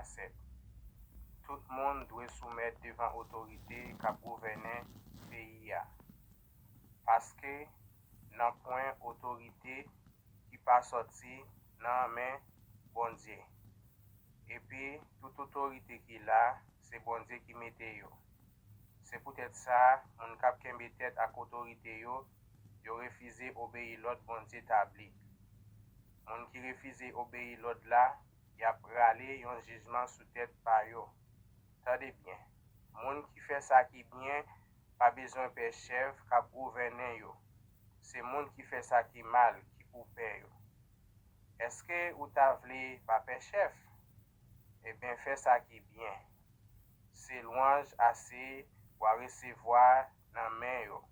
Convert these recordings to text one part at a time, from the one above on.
aset. Tout moun dwe soumet devan otorite ka gouverne peyi ya. Paske nan point otorite ki pa sorti nan men bondye. Epi, tout otorite ki la, se bondye ki mete yo. Se poutet sa, moun kap kembe tet ak otorite yo refize obeye lot bondye tabli. Moun ki refize obeye lot la, yap rale yon jijman sou tet pa yo. Tade bien, moun ki fe sa ki bien, pa bezon pe chef kap gouverne yo. Se moun ki fe sa ki mal, ki pou pe yo. Eske ou ta vle pa pe chef? E ben fe sa ki bien. Se louange ase wa resevoa nan men yo.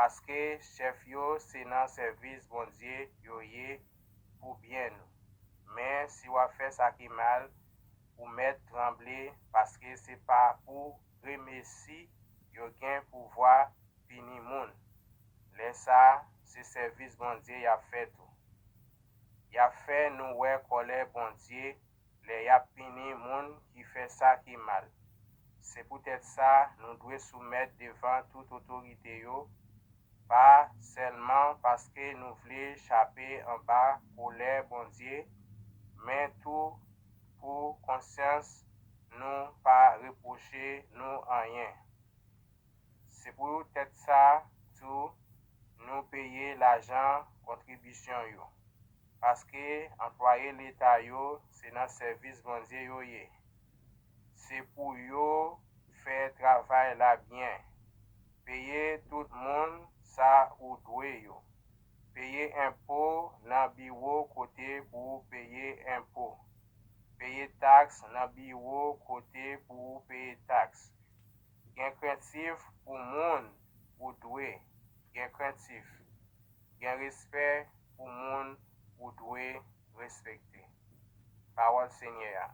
Paske chef yo se nan servis bondye yo ye pou bien nou. Men si wa fe sa ki mal, ou met tremble paske se pa pou remesi yo gen pouvoi pini moun. Le sa, se servis bondye ya fe tou. Ya fe nou we kole bondye le ya pini moun ki fe sa ki mal. Se poutet sa nou dwe soumet devan tout otorite yo, pa selman paske nou vle chape an ba kole bondye, men tou pou konsyans nou pa reproche nou anyen. Se poutet sa tou nou peye l'ajan kontribisyon yo. Paske employe l'Etat yo, se nan servis bondye yo ye. Se pou yo fe travay la bien. Peye tout moun sa ou dwe yo. Peye impo nan biro kote pou peye impo. Peye tax nan biro kote pou peye tax. Gen krentif pou moun ou dwe. Gen krentif. Gen respect pou moun ou dwe respekte. Parole Seigneur.